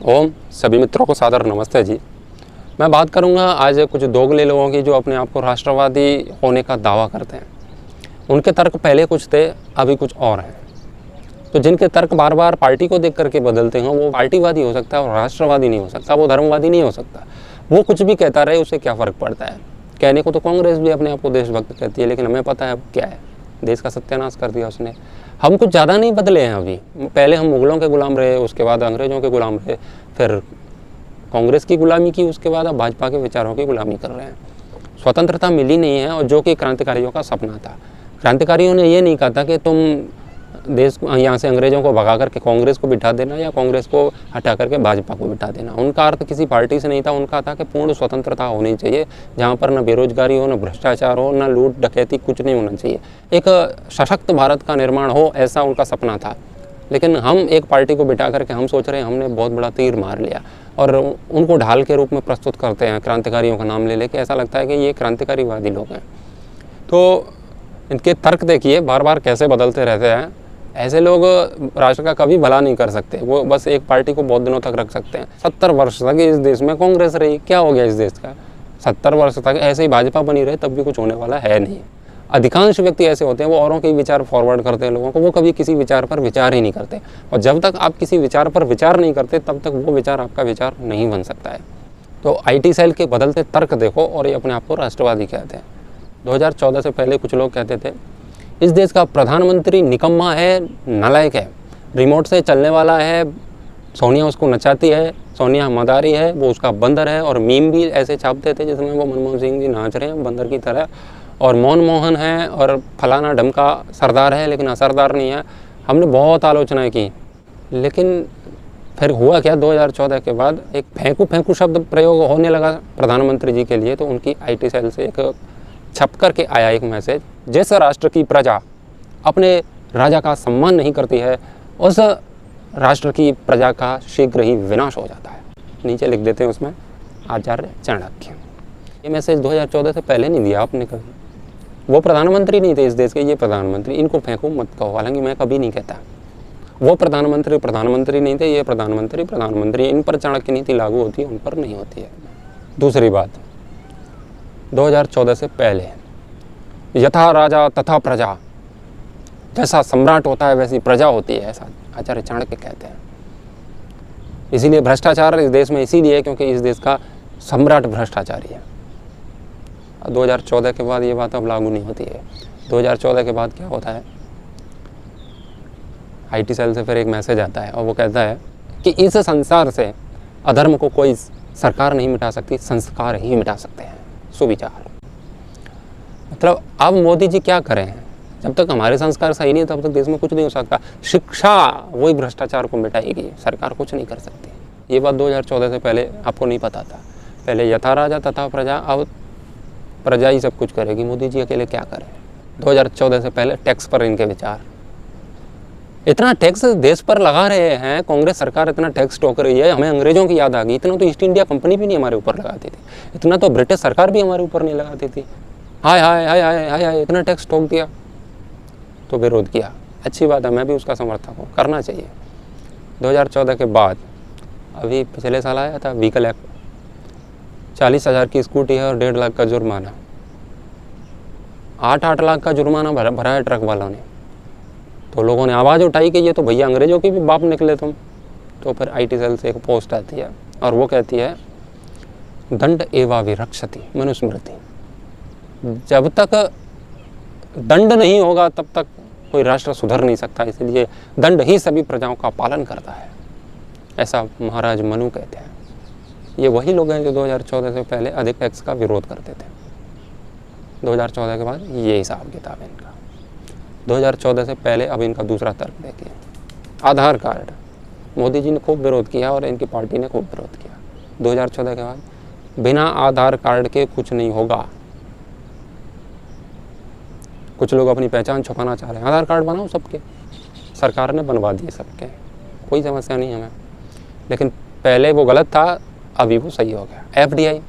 ओम सभी मित्रों को सादर नमस्ते जी। मैं बात करूंगा आज कुछ दोगले लोगों की जो अपने आप को राष्ट्रवादी होने का दावा करते हैं। उनके तर्क पहले कुछ थे, अभी कुछ और हैं। तो जिनके तर्क बार बार पार्टी को देख करके बदलते हैं वो पार्टीवादी हो सकता है और राष्ट्रवादी नहीं हो सकता, वो धर्मवादी नहीं हो सकता। वो कुछ भी कहता रहे, उससे क्या फ़र्क पड़ता है। कहने को तो कांग्रेस भी अपने आप को देशभक्त कहती है, लेकिन हमें पता है अब क्या है, देश का सत्यानाश कर दिया उसने। हम कुछ ज़्यादा नहीं बदले हैं अभी। पहले हम मुगलों के गुलाम रहे, उसके बाद अंग्रेज़ों के गुलाम रहे, फिर कांग्रेस की गुलामी की, उसके बाद अब भाजपा के विचारों की गुलामी कर रहे हैं। स्वतंत्रता मिली नहीं है, और जो कि क्रांतिकारियों का सपना था। क्रांतिकारियों ने ये नहीं कहा था कि तुम देश यहाँ से अंग्रेज़ों को भगा करके कांग्रेस को बिठा देना या कांग्रेस को हटा करके भाजपा को बिठा देना। उनका अर्थ किसी पार्टी से नहीं था, उनका था कि पूर्ण स्वतंत्रता होनी चाहिए, जहाँ पर न बेरोजगारी हो, न भ्रष्टाचार हो, न लूट डकैती, कुछ नहीं होना चाहिए। एक सशक्त भारत का निर्माण हो, ऐसा उनका सपना था। लेकिन हम एक पार्टी को बिठा करके हम सोच रहे हैं हमने बहुत बड़ा तीर मार लिया, और उनको ढाल के रूप में प्रस्तुत करते हैं, क्रांतिकारियों का नाम ले लेके। ऐसा लगता है कि ये क्रांतिकारीवादी लोग हैं। तो इनके तर्क देखिए बार बार कैसे बदलते रहते हैं। ऐसे लोग राष्ट्र का कभी भला नहीं कर सकते, वो बस एक पार्टी को बहुत दिनों तक रख सकते हैं। 70 वर्ष तक इस देश में कांग्रेस रही, क्या हो गया इस देश का? 70 वर्ष तक ऐसे ही भाजपा बनी रहे, तब भी कुछ होने वाला है नहीं। अधिकांश व्यक्ति ऐसे होते हैं, वो औरों के विचार फॉरवर्ड करते हैं लोगों को, वो कभी किसी विचार पर विचार ही नहीं करते। और जब तक आप किसी विचार पर विचार नहीं करते, तब तक वो विचार आपका विचार नहीं बन सकता है। तो IT सेल के बदलते तर्क देखो, और ये अपने आप को राष्ट्रवादी कहते हैं। 2014 से पहले कुछ लोग कहते थे इस देश का प्रधानमंत्री निकम्मा है, नालायक है, रिमोट से चलने वाला है, सोनिया उसको नचाती है, सोनिया मदारी है, वो उसका बंदर है। और मीम भी ऐसे छापते थे जिसमें वो मनमोहन सिंह जी नाच रहे हैं बंदर की तरह, और मनमोहन है और फलाना ढमका सरदार है, लेकिन असरदार नहीं है। हमने बहुत आलोचनाएं की, लेकिन फिर हुआ क्या? 2014 के बाद एक फेंकू फेंकू शब्द प्रयोग होने लगा प्रधानमंत्री जी के लिए। तो उनकी IT सेल से एक छप करके आया एक मैसेज, जिस राष्ट्र की प्रजा अपने राजा का सम्मान नहीं करती है, उस राष्ट्र की प्रजा का शीघ्र ही विनाश हो जाता है। नीचे लिख देते हैं उसमें आचार्य चाणक्य। ये मैसेज 2014 से पहले नहीं दिया आपने कभी। वो प्रधानमंत्री नहीं थे इस देश के, ये प्रधानमंत्री। इनको फेंको मत कहो, हालांकि मैं कभी नहीं कहता। वो प्रधानमंत्री नहीं थे, ये प्रधानमंत्री। इन पर चाणक्य नीति लागू होती है, उन पर नहीं होती है। दूसरी बात, 2014 से पहले यथा राजा तथा प्रजा, जैसा सम्राट होता है वैसी प्रजा होती है, ऐसा आचार्य चाणक्य कहते हैं। इसीलिए भ्रष्टाचार इस देश में इसीलिए है क्योंकि इस देश का सम्राट भ्रष्टाचारी है। 2014 के बाद ये बात अब लागू नहीं होती है। 2014 के बाद क्या होता है? IT सेल से फिर एक मैसेज आता है, और वो कहता है कि इस संसार से अधर्म को कोई सरकार नहीं मिटा सकती, संस्कार ही मिटा सकते हैं, सुविचार। मतलब अब मोदी जी क्या करें? जब तक हमारे संस्कार सही नहीं, तब तक देश में कुछ नहीं हो सकता। शिक्षा वही भ्रष्टाचार को मिटाएगी, सरकार कुछ नहीं कर सकती। ये बात 2014 से पहले आपको नहीं पता था। पहले यथा राजा तथा प्रजा, अब प्रजा ही सब कुछ करेगी, मोदी जी अकेले क्या करें? 2014 से पहले टैक्स पर इनके विचार। इतना टैक्स देश पर लगा रहे हैं, कांग्रेस सरकार इतना टैक्स ठोक रही है, हमें अंग्रेजों की याद आ गई। इतना तो ईस्ट इंडिया कंपनी भी नहीं हमारे ऊपर लगाती थी, इतना तो ब्रिटिश सरकार भी हमारे ऊपर नहीं लगाती थी। हाय हाय हाय हाय हाय हाय, इतना टैक्स ठोक दिया, तो विरोध किया। अच्छी बात है, मैं भी उसका समर्थक हूँ, करना चाहिए। 2014 के बाद अभी पिछले साल आया था व्हीकल एक्ट, 40,000 की स्कूटी है और 1.5 लाख का जुर्माना। 8-8 लाख का जुर्माना भरा है ट्रक वालों ने। तो लोगों ने आवाज़ उठाई कि ये तो भैया अंग्रेज़ों के भी बाप निकले तुम। तो फिर IT सेल से एक पोस्ट आती है, और वो कहती है दंड एवा विरक्षति मनुस्मृति। जब तक दंड नहीं होगा तब तक कोई राष्ट्र सुधर नहीं सकता, इसलिए दंड ही सभी प्रजाओं का पालन करता है, ऐसा महाराज मनु कहते हैं। ये वही लोग हैं जो 2014 से पहले अधिक टैक्स का विरोध करते थे। 2014 के बाद ये हिसाब किताब है इनका। 2014 से पहले अब इनका दूसरा तर्क देखिए। आधार कार्ड, मोदी जी ने खूब विरोध किया और इनकी पार्टी ने खूब विरोध किया। 2014 के बाद बिना आधार कार्ड के कुछ नहीं होगा। कुछ लोग अपनी पहचान छुपाना चाह रहे हैं, आधार कार्ड बनाओ सबके। सरकार ने बनवा दिए सबके, कोई समस्या नहीं हमें। लेकिन पहले वो गलत था, अभी वो सही हो गया। FDI,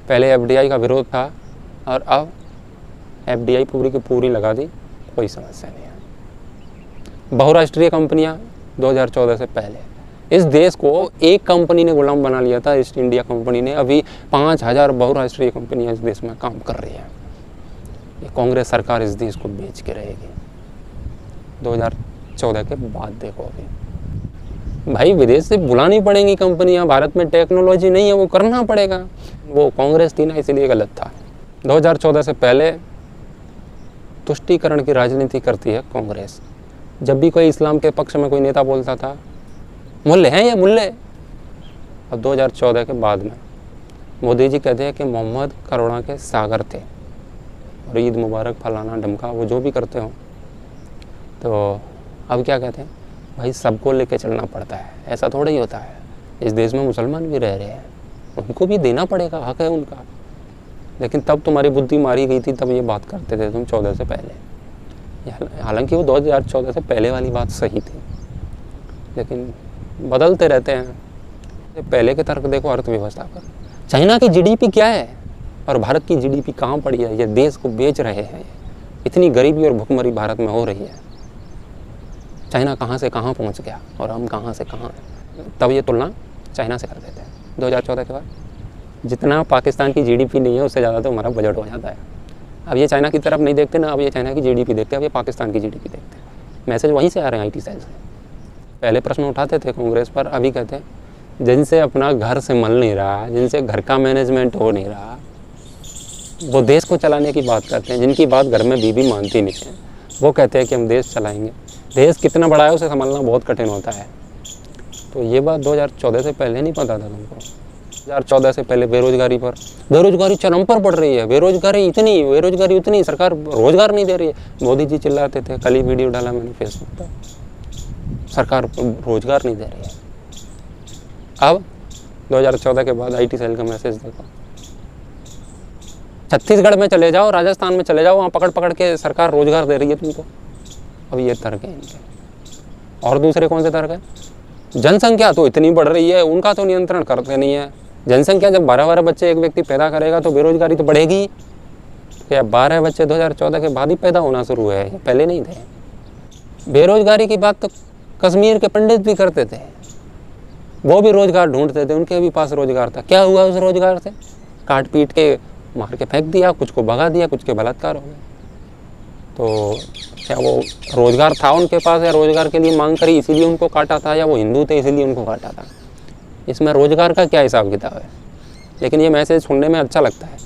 पहले FDI का विरोध था, और अब FDI पूरी की पूरी लगा दी, कोई समस्या नहीं है। बहुराष्ट्रीय कंपनियां 2014 से पहले, इस देश को एक कंपनी ने गुलाम बना लिया था, ईस्ट इंडिया कंपनी ने। अभी 5000 बहुराष्ट्रीय कंपनियां इस देश में काम कर रही हैं। ये कांग्रेस सरकार इस देश को बेच के रहेगी 2014 के बाद। देखो अभी भाई विदेश से बुलानी पड़ेंगी कंपनियां, भारत में टेक्नोलॉजी नहीं है, वो करना पड़ेगा। वो कांग्रेस थी ना, इसलिए गलत था। 2014 से पहले तुष्टीकरण की राजनीति करती है कांग्रेस। जब भी कोई इस्लाम के पक्ष में कोई नेता बोलता था मुल्ले हैं ये मुल्ले। अब 2014 के बाद में मोदी जी कहते हैं कि मोहम्मद करुणा के सागर थे और ईद मुबारक फलाना ढमका वो जो भी करते हो। तो अब क्या कहते हैं भाई सबको लेके चलना पड़ता है, ऐसा थोड़ा ही होता है। इस देश में मुसलमान भी रह रहे हैं, उनको भी देना पड़ेगा, हक है उनका। लेकिन तब तुम्हारी बुद्धि मारी गई थी, तब ये बात करते थे तुम 14 से पहले। हालांकि वो 2014 से पहले वाली बात सही थी, लेकिन बदलते रहते हैं। पहले के तर्क देखो अर्थव्यवस्था पर। चाइना की जीडीपी क्या है और भारत की जीडीपी कहाँ पड़ी है? ये देश को बेच रहे हैं। इतनी गरीबी और भुखमरी भारत में हो रही है। चाइना कहाँ से कहाँ पहुँच गया और हम कहाँ से कहाँ। तब ये तुलना चाइना से कर देते हैं। 2014 के बाद जितना पाकिस्तान की जीडीपी नहीं है उससे ज़्यादा तो हमारा बजट हो जाता है। अब ये चाइना की तरफ नहीं देखते ना, अब ये चाइना की जीडीपी देखते हैं, अब ये पाकिस्तान की जीडीपी देखते हैं। मैसेज वहीं से आ रहे हैं, आईटी सेल से। पहले प्रश्न उठाते थे कांग्रेस पर, अभी कहते हैं जिनसे अपना घर से मल नहीं रहा, जिनसे घर का मैनेजमेंट हो नहीं रहा, वो देश को चलाने की बात करते हैं। जिनकी बात घर में बीबी मानती नहीं है, वो कहते हैं कि हम देश चलाएंगे। देश कितना बड़ा है उसे संभालना बहुत कठिन होता है। तो ये बात 2014 से पहले नहीं पता था तुमको। 2014 से पहले बेरोजगारी पर, बेरोजगारी चरम पर बढ़ रही है। बेरोजगारी उतनी, सरकार रोजगार नहीं दे रही है। मोदी जी चिल्लाते थे, कल ही वीडियो डाला मैंने फेसबुक पर, सरकार रोजगार नहीं दे रही है। अब 2014 के बाद आईटी सेल का मैसेज देखो। छत्तीसगढ़ में चले जाओ, राजस्थान में चले जाओ, वहाँ पकड़ पकड़ के सरकार रोजगार दे रही है तुमको। अब ये तर्क है इनके। और दूसरे कौन से तर्क है? जनसंख्या तो इतनी बढ़ रही है, उनका तो नियंत्रण करते नहीं है। जनसंख्या जब 12 बच्चे एक व्यक्ति पैदा करेगा तो बेरोजगारी तो बढ़ेगी। क्या 12 बच्चे 2014 के बाद ही पैदा होना शुरू हुए हैं, पहले नहीं थे। बेरोजगारी की बात तो कश्मीर के पंडित भी करते थे, वो भी रोजगार ढूंढते थे, उनके भी पास रोजगार था। क्या हुआ उस रोजगार से? काट पीट के मार के फेंक दिया, कुछ को भगा दिया, कुछ के बलात्कार हो गए। तो क्या वो रोजगार था उनके पास, या रोजगार के लिए मांग करी इसीलिए उनको काटा था, या वो हिंदू थे इसीलिए उनको काटा था? इसमें रोजगार का क्या हिसाब किताब है? लेकिन ये मैसेज सुनने में अच्छा लगता है।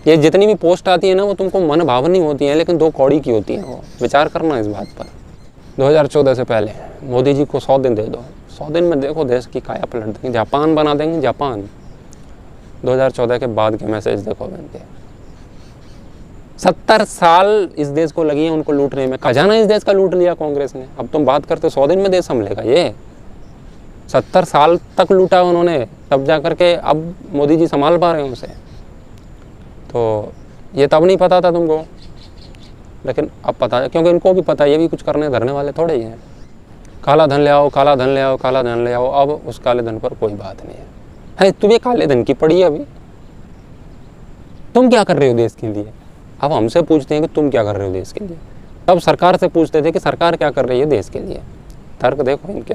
ये जितनी भी पोस्ट आती है ना, वो तुमको मन भावनी होती हैं, लेकिन 2 कौड़ी की होती हैं। वो विचार करना इस बात पर। 2014 से पहले मोदी जी को 100 दिन दे दो, 100 दिन में देखो देश की काया पलट देंगे, जापान बना देंगे, जापान। 2014 के बाद के मैसेज देखो इनके। 70 साल इस देश को लगी है उनको लूटने में। खजाना इस देश का लूट लिया कांग्रेस ने। अब तुम बात करते 100 दिन में देश संभलेगा। ये 70 साल तक लूटा उन्होंने, तब जा करके अब मोदी जी संभाल पा रहे हैं उसे। तो ये तब नहीं पता था तुमको, लेकिन अब पता है, क्योंकि इनको भी पता है ये भी कुछ करने धरने वाले थोड़े ही हैं। काला धन ले आओ, काला धन ले आओ, काला धन ले आओ। अब उस काले धन पर कोई बात नहीं है। तुम्हें काले धन की पड़ी है अभी। तुम क्या कर रहे हो देश के लिए? अब हमसे पूछते हैं कि तुम क्या कर रहे हो देश के लिए। तब सरकार से पूछते थे कि सरकार क्या कर रही है देश के लिए। तर्क देखो इनके।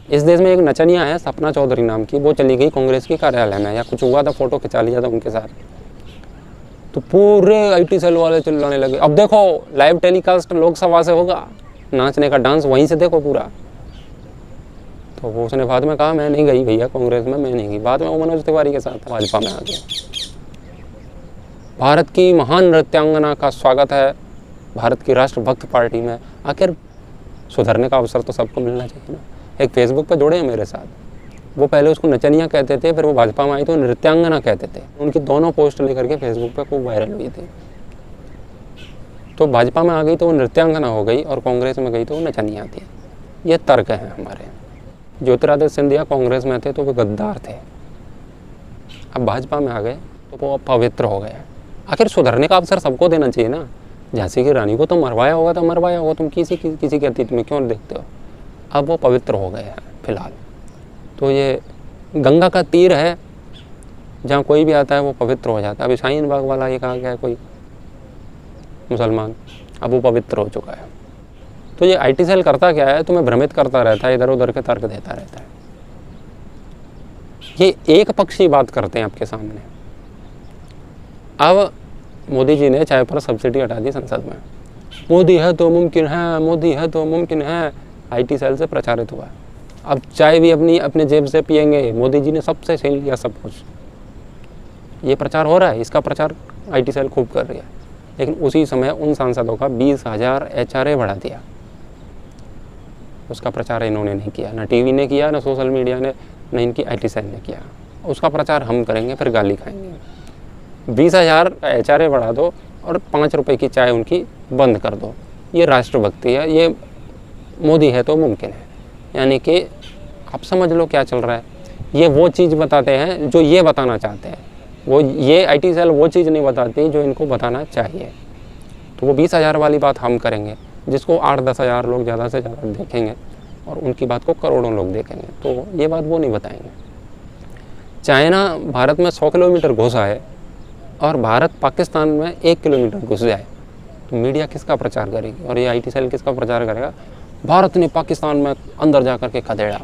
इस देश में एक नचनिया है सपना चौधरी नाम की, वो चली गई कांग्रेस के कार्यालय में, या कुछ हुआ था, फोटो खिंचा लिया था उनके साथ, तो पूरे आईटी सेल वाले चिल्लाने लगे। अब देखो लाइव टेलीकास्ट लोकसभा से होगा, नाचने का डांस वहीं से देखो पूरा। तो वो उसने बाद में कहा मैं नहीं गई भैया कांग्रेस में, मैं नहीं गई। बाद में वो मनोज तिवारी के साथ भाजपा में आ गया। भारत की महान नृत्यांगना का स्वागत है भारत की राष्ट्रभक्त पार्टी में। आखिर सुधरने का अवसर तो सबको मिलना चाहिए ना। एक फेसबुक पे जुड़े हैं मेरे साथ, वो पहले उसको नचनिया कहते थे, फिर वो भाजपा में आई तो नृत्यांगना कहते थे। उनकी दोनों पोस्ट लेकर के फेसबुक पे खूब वायरल हुई थी। तो भाजपा में आ गई तो वो नृत्यांगना हो गई, और कांग्रेस में गई तो वो नचनिया थी। ये तर्क है हमारे। ज्योतिरादित्य सिंधिया कांग्रेस में थे तो वो गद्दार थे, अब भाजपा में आ गए तो वो पवित्र हो गए। आखिर सुधरने का अवसर सबको देना चाहिए ना। झांसी की रानी को तो मरवाया होगा तो मरवाया होगा, तुम किसी के अतीत में क्यों देखते हो? अब वो पवित्र हो गए हैं फिलहाल। तो ये गंगा का तीर है, जहाँ कोई भी आता है वो पवित्र हो जाता है। अब शाहीन बाग वाला ये कहा गया है कोई मुसलमान, अब वो पवित्र हो चुका है। तो ये आईटी सेल करता क्या है? तुम्हें भ्रमित करता रहता है, इधर उधर के तर्क देता रहता है। ये एक पक्षी बात करते हैं आपके सामने। अब मोदी जी ने चाय पर सब्सिडी हटा दी संसद में। मोदी है तो मुमकिन है, मोदी है तो मुमकिन है, IT सेल से प्रचारित हुआ। अब चाय भी अपने जेब से पिएंगे, मोदी जी ने सबसे छीन लिया सब कुछ। ये प्रचार हो रहा है, इसका प्रचार IT सेल खूब कर रही है। लेकिन उसी समय उन सांसदों का 20,000 HRA बढ़ा दिया। उसका प्रचार इन्होंने नहीं किया, ना टीवी ने किया, ना सोशल मीडिया ने, ना इनकी IT सेल ने किया। उसका प्रचार हम करेंगे, फिर गाली खाएंगे। 20,000 HRA बढ़ा दो और 5 रुपए की चाय उनकी बंद कर दो। ये राष्ट्रभक्ति है, ये मोदी है तो मुमकिन है। यानी कि आप समझ लो क्या चल रहा है। ये वो चीज़ बताते हैं जो ये बताना चाहते हैं। ये IT सेल वो चीज़ नहीं बताती जो इनको बताना चाहिए। तो वो 20,000 वाली बात हम करेंगे, जिसको 8-10 हज़ार लोग ज़्यादा से ज़्यादा देखेंगे और उनकी बात को करोड़ों लोग देखेंगे। तो ये बात वो नहीं बताएंगे। चाइना भारत में 100 किलोमीटर घुसा है और भारत पाकिस्तान में 1 किलोमीटर घुस जाए तो मीडिया किसका प्रचार करेगी और ये IT सेल किसका प्रचार करेगा? भारत ने पाकिस्तान में अंदर जा कर के खदेड़ा।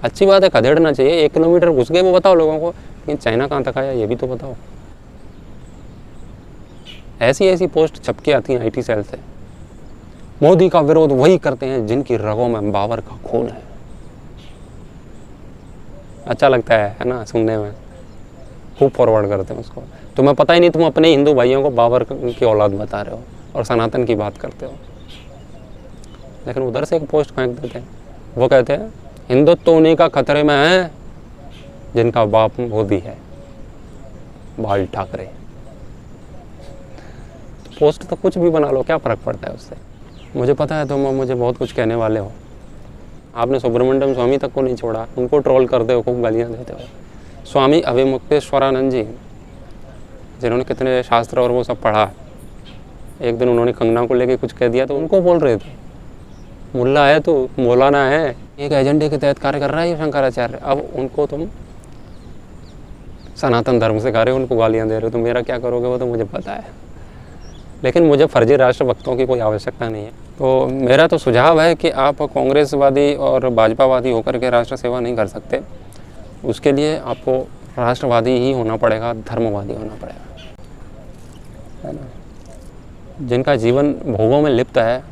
अच्छी बात है, खदेड़ना चाहिए। 1 किलोमीटर घुस गए वो बताओ लोगों को, लेकिन चाइना कहाँ तक आया ये भी तो बताओ। ऐसी पोस्ट छप के आती हैं IT सेल से। मोदी का विरोध वही करते हैं जिनकी रगों में बाबर का खून है। अच्छा लगता है ना सुनने में, खूब फॉरवर्ड करते हैं उसको। तुम्हें पता ही नहीं, तुम अपने हिंदू भाइयों को बाबर की औलाद बता रहे हो और सनातन की बात करते हो। लेकिन उधर से एक पोस्ट फेंक देते हैं, वो कहते हैं हिंदुत्व उन्हीं का खतरे में है जिनका बाप मोदी है, बाल ठाकरे। पोस्ट तो कुछ भी बना लो, क्या फ़र्क पड़ता है उससे। मुझे पता है तुम मुझे बहुत कुछ कहने वाले हो। आपने सुब्रमण्यम स्वामी तक को नहीं छोड़ा, उनको ट्रोल करते हो, खूब गालियाँ देते हो। स्वामी अभिमुक्तेश्वरानंद जी, जिन्होंने कितने शास्त्र और वो सब पढ़ा, एक दिन उन्होंने कंगना को लेके कुछ कह दिया तो उनको बोल रहे थे मुल्ला है तो मौलाना है, एक एजेंडे के तहत कार्य कर रहा है ये शंकराचार्य। अब उनको तुम सनातन धर्म से खा रहे हो, उनको गालियाँ दे रहे हो। तो मेरा क्या करोगे वो तो मुझे पता है, लेकिन मुझे फर्जी राष्ट्रभक्तों की कोई आवश्यकता नहीं है। तो मेरा तो सुझाव है कि आप कांग्रेसवादी और भाजपावादी होकर के राष्ट्र सेवा नहीं कर सकते। उसके लिए आपको राष्ट्रवादी ही होना पड़ेगा, धर्मवादी होना पड़ेगा, है ना। जिनका जीवन भोगों में लिप्त है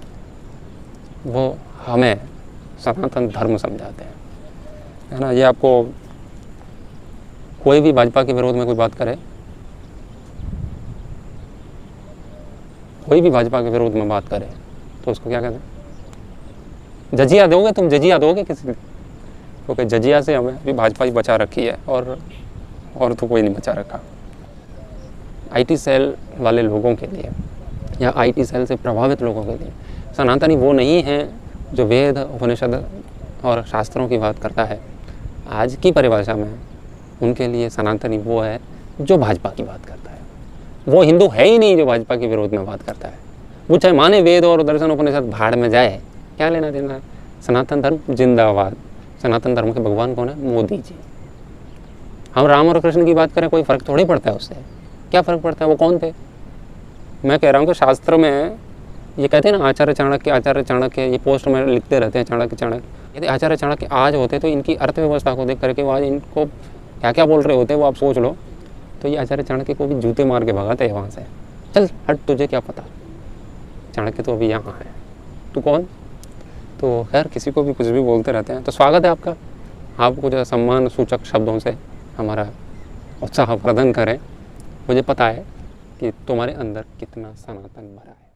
वो हमें सनातन धर्म समझाते हैं, है ना। ये आपको कोई भी भाजपा के विरोध में कोई बात करे, कोई भी भाजपा के विरोध में बात करे तो उसको क्या कहते हैं? जजिया दोगे तुम, जजिया दोगे किसी को? क्योंकि जजिया से हमें अभी भाजपा ही बचा रखी है और तो कोई नहीं बचा रखा। IT सेल वाले लोगों के लिए या IT सेल से प्रभावित लोगों के लिए सनातनी वो नहीं है जो वेद, उपनिषद और शास्त्रों की बात करता है। आज की परिभाषा में उनके लिए सनातनी वो है जो भाजपा की बात करता है। वो हिंदू है ही नहीं जो भाजपा के विरोध में बात करता है। वो चाहे माने वेद और दर्शन उपनिषद भाड़ में जाए, क्या लेना देना। सनातन धर्म जिंदाबाद। सनातन धर्म के भगवान कौन है? मोदी जी। हम राम और कृष्ण की बात करें, कोई फ़र्क थोड़ी पड़ता है उससे। क्या फ़र्क पड़ता है? वो कौन थे? मैं कह रहा हूँ कि शास्त्र में ये कहते हैं ना आचार्य चाणक्य, ये पोस्ट में लिखते रहते हैं चाणक्य। यदि आचार्य चाणक्य आज होते तो इनकी अर्थव्यवस्था को देख करके वो आज इनको क्या क्या बोल रहे होते वो आप सोच लो। तो ये आचार्य चाणक्य को भी जूते मार के भगाते हैं वहाँ से। चल हट, तुझे क्या पता, चाणक्य तो अभी यहाँ है, तू कौन? तो खैर किसी को भी कुछ भी बोलते रहते हैं। तो स्वागत है आपका, आप कुछ सम्मान सूचक शब्दों से हमारा उत्साह प्रदान करें। मुझे पता है कि तुम्हारे अंदर कितना सनातन भरा है।